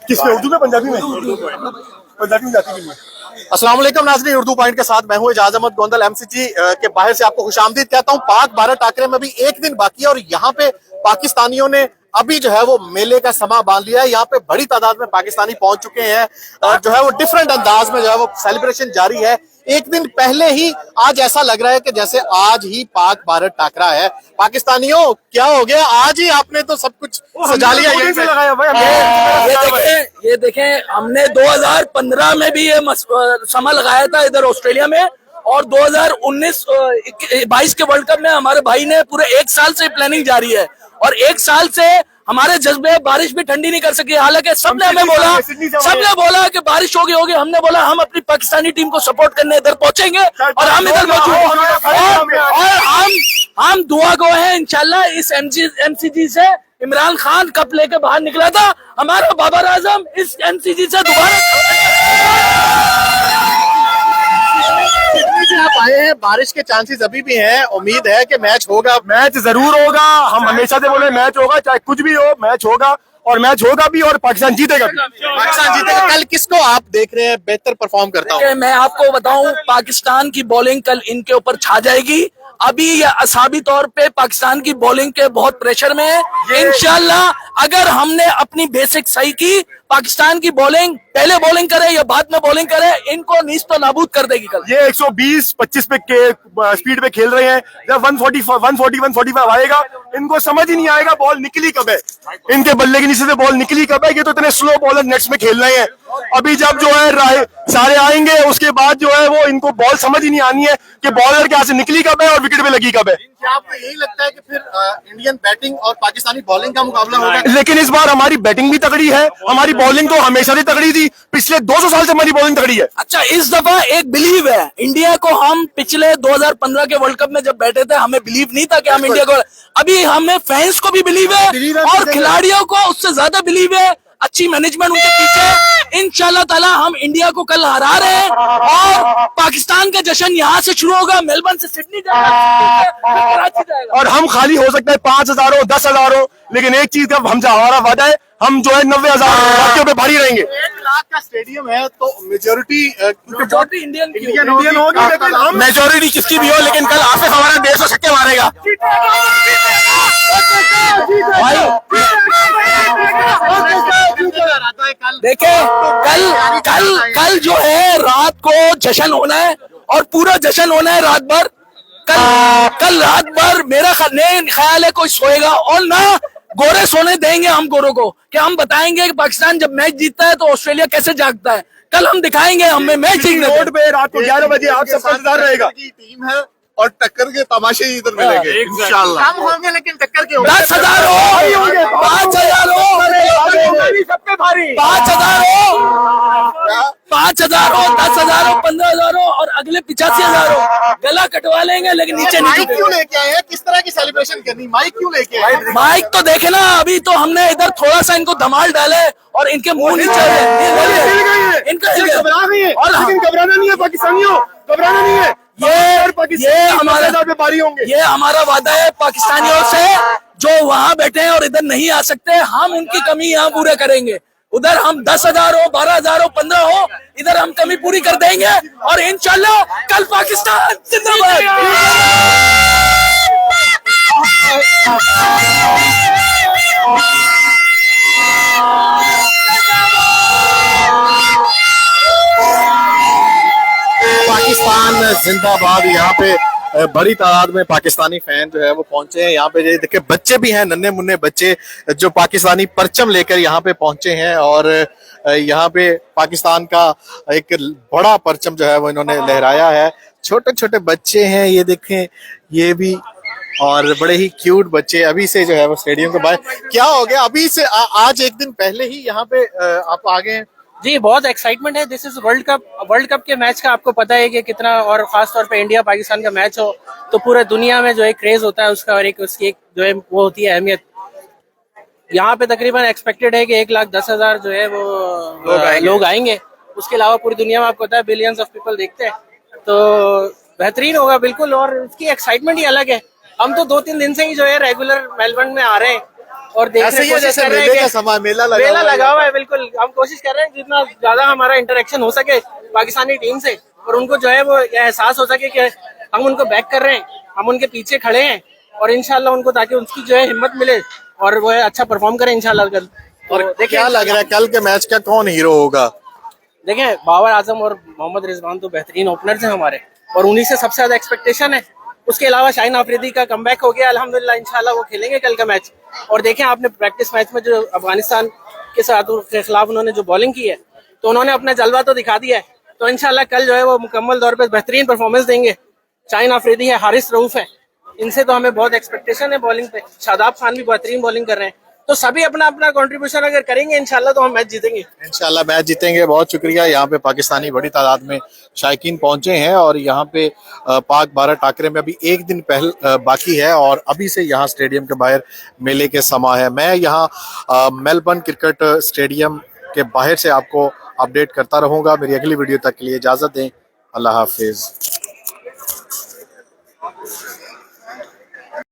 किसमें, उर्दू में, पंजाबी में? पंजाबी में जाती नहीं है। अस्सलाम वालेकुम नाज़रीन, उर्दू पॉइंट के साथ मैं हूं एजाज अहमद गोंदल। एमसीजी के बाहर से आपको खुशामदीद कहता हूं। पाक भारत टाकरे में भी एक दिन बाकी है और यहाँ पे पाकिस्तानियों ने अभी जो है वो मेले का समा बांध लिया है। यहाँ पे बड़ी तादाद में पाकिस्तानी पहुंच चुके हैं और जो है वो डिफरेंट अंदाज में जो है वो सेलिब्रेशन जारी है। एक दिन पहले ही आज ऐसा लग रहा है कि जैसे आज ही पाक भारत टाकरा है। पाकिस्तानियों क्या हो गया, आज ही आपने तो सब कुछ सजा लिया। ये देखें, हमने 2015 में भी ये समा लगाया था इधर ऑस्ट्रेलिया में, और 2019-22 के वर्ल्ड कप में हमारे भाई ने पूरे एक साल से प्लानिंग जारी है, और एक साल से हमारे जज्बे बारिश भी ठंडी नहीं कर सकी। हालांकि सबने बोला कि बारिश होगी। हमने बोला हम अपनी पाकिस्तानी टीम को सपोर्ट करने इधर पहुंचेंगे और हम इधर मौजूद, और हम दुआ गो हैं इंशाल्लाह। इस एमसीजी से इमरान खान कप लेके बाहर निकला था, हमारा बाबर आजम इस एमसीजी से दोबारा आप आए हैं। बारिश के चांसेस अभी भी हैं, उम्मीद है कि मैच होगा। मैच जरूर होगा, हम हमेशा से बोले मैच होगा, चाहे कुछ भी हो मैच होगा, और मैच होगा भी और पाकिस्तान जीतेगा भी। पाकिस्तान जीतेगा। कल किसको आप देख रहे हैं बेहतर परफॉर्म करता हूँ? मैं आपको बताऊं, पाकिस्तान की बॉलिंग कल इनके ऊपर छा जाएगी। अभी ये असाबी तौर पे पाकिस्तान की बॉलिंग के बहुत प्रेशर में है। इंशाल्लाह अगर हमने अपनी बेसिक सही की, पाकिस्तान की बॉलिंग पहले बॉलिंग करे या बाद में बॉलिंग करे, इनको नीस्तो नाबूद कर देगी कल। ये 120-25 पे स्पीड पे खेल रहे हैं, जब 140-145 आएगा इनको समझ ही नहीं आएगा बॉल निकली कब है, इनके बल्ले के नीचे से बॉल निकली कब है। ये तो इतने स्लो बॉलर नेट्स में खेल रहे हैं। अभी जब जो है सारे आएंगे उसके बाद जो है वो इनको बॉल समझ ही नहीं आनी है कि बॉलर के हाथ से निकली कब है और विकेट पे लगी कब है। क्या आपको यही लगता है कि फिर इंडियन बैटिंग और पाकिस्तानी बॉलिंग का मुकाबला होगा? लेकिन इस बार हमारी बैटिंग भी तगड़ी है, हमारी बॉलिंग तो हमेशा से तगड़ी थी, पिछले 200 साल से हमारी बॉलिंग तगड़ी है। अच्छा, इस दफा एक बिलीव है इंडिया को। हम पिछले 2015 के वर्ल्ड कप में जब बैठे थे हमें बिलीव नहीं था कि हम इंडिया को, अभी हमें फैंस को भी बिलीव है और खिलाड़ियों को उससे ज्यादा बिलीव है। अच्छी मैनेजमेंट उनके पीछे, इंशाल्लाह ताला हम इंडिया को कल हरा रहे हैं और पाकिस्तान का जश्न यहाँ से शुरू होगा, मेलबर्न से सिडनी जाएगा, कराची जाएगा। और हम खाली हो सकता है 5,000 हो 10,000 हो, लेकिन एक चीज का हमारा वादा है, हम जो है 90,000 पे भारी रहेंगे। 1 लाख का स्टेडियम है तो मेजोरिटी इंडियन होगी, लेकिन मेजोरिटी किसकी भी हो, लेकिन कल आसिफ हमारा 150 छक्के मारेगा। देखे, कल जो है रात को जश्न होना है और पूरा जश्न होना है रात भर। कल रात भर मेरा ख्याल है कोई सोएगा और ना गोरे सोने देंगे हम गोरों को, कि हम बताएंगे कि पाकिस्तान जब मैच जीतता है तो ऑस्ट्रेलिया कैसे जागता है। कल हम दिखाएंगे, हमें मैच जीतने रोड पे रात को 11 बजे आप सबका इंतजार रहेगा। टीम है और टक्कर के तमाशे इधर मिलेंगे इंशाल्लाह। कम होंगे लेकिन टक्कर के 10,000 हो, 5,000 हो, 5,000 हो, 10,000 हो, 15,000 हो और अगले 85,000 हो। गला कटवा लेंगे लेकिन नीचे नहीं। क्यों लेके आए हैं? किस तरह की सेलिब्रेशन करनी? माइक क्यों लेके आए? माइक तो देखे ना, अभी तो हमने इधर थोड़ा सा इनको धमाल डाले और इनके मुंह नीचे इनका और लेकिन घबराना नहीं है पाकिस्तानियों, घबराना नहीं है। ये हमारा वादा है पाकिस्तानियों से, जो वहाँ बैठे हैं और इधर नहीं आ सकते, हम उनकी कमी यहाँ पूरे करेंगे। उधर हम 10,000 हो, 12,000 हो, 15 हो, इधर हम कमी पूरी कर देंगे और इंशाल्लाह कल पाकिस्तान जिंदाबाद। पाकिस्तान जिंदाबाद। यहाँ पे बड़ी तादाद में पाकिस्तानी फैन जो है वो पहुंचे हैं। यहाँ पे देखिए बच्चे भी हैं, नन्हे मुन्ने बच्चे जो पाकिस्तानी परचम लेकर यहाँ पे पहुंचे हैं और यहाँ पे पाकिस्तान का एक बड़ा परचम जो है वो इन्होंने लहराया है। छोटे छोटे बच्चे हैं, ये देखें, ये भी, और बड़े ही क्यूट बच्चे अभी से जो है वो स्टेडियम के बाहर। क्या हो गया अभी से? आज एक दिन पहले ही यहाँ पे आप आ गए? जी, बहुत एक्साइटमेंट है। दिस इज वर्ल्ड कप के मैच का आपको पता है कि कितना, और खास तौर पे इंडिया पाकिस्तान का मैच हो तो पूरे दुनिया में जो है क्रेज होता है उसका, और उसकी एक जो है वो होती है अहमियत। यहाँ पे तकरीबन एक्सपेक्टेड है कि 1,10,000 जो है वो लोग आएंगे। उसके अलावा पूरी दुनिया में आपको पता है बिलियंस ऑफ पीपल देखते हैं, तो बेहतरीन होगा बिल्कुल। और इसकी एक्साइटमेंट ही अलग है। हम तो 2-3 दिन से ही जो है रेगुलर मेलबर्न में आ रहे हैं और देखने ऐसे की ही है कोशिश जैसे कर रहे हैं मेले का कि समय मेला मेला हुआ लगा हुआ है। बिल्कुल हम कोशिश कर रहे हैं जितना ज्यादा हमारा इंटरेक्शन हो सके पाकिस्तानी टीम से, और उनको जो है वो एहसास हो सके कि हम उनको बैक कर रहे हैं, हम उनके पीछे खड़े हैं, और इंशाल्लाह उनको ताकि उनकी जो है हिम्मत मिले और वो अच्छा परफॉर्म करें इंशाल्लाह कल। और देखिए क्या लग रहा है कल के मैच का कौन हीरो होगा? देखें, बाबर आजम और मोहम्मद रिजवान तो बेहतरीन ओपनर्स हैं हमारे, और उन्हीं से सबसे ज्यादा एक्सपेक्टेशन है। उसके अलावा शाहीन आफरीदी का कमबैक हो गया अल्हम्दुलिल्लाह, इंशाल्लाह वो खेलेंगे कल का मैच। और देखें आपने प्रैक्टिस मैच में जो अफगानिस्तान के साथ के खिलाफ उन्होंने जो बॉलिंग की है, तो उन्होंने अपना जलवा तो दिखा दिया है। तो इंशाल्लाह कल जो है वो मुकम्मल तौर पर बेहतरीन परफॉर्मेंस देंगे। शाहीन आफरीदी है, हारिस रऊफ है, इनसे तो हमें बहुत एक्सपेक्टेशन है बॉलिंग पे। शादाब खान भी बेहतरीन बॉलिंग कर रहे हैं। तो सभी अपना अपना कंट्रीब्यूशन अगर करेंगे इंशाल्लाह तो हम मैच जीतेंगे। इंशाल्लाह मैच जीतेंगे। बहुत शुक्रिया। यहाँ पे पाकिस्तानी बड़ी तादाद में शायकीन पहुंचे हैं और यहाँ पे पाक भारत टाकरे में अभी एक दिन बाकी है और अभी से यहाँ स्टेडियम के बाहर मेले के समा है। मैं यहाँ मेलबर्न क्रिकेट स्टेडियम के बाहर से आपको अपडेट करता रहूंगा। मेरी अगली वीडियो तक के लिए इजाजत दें। अल्लाह हाफिज।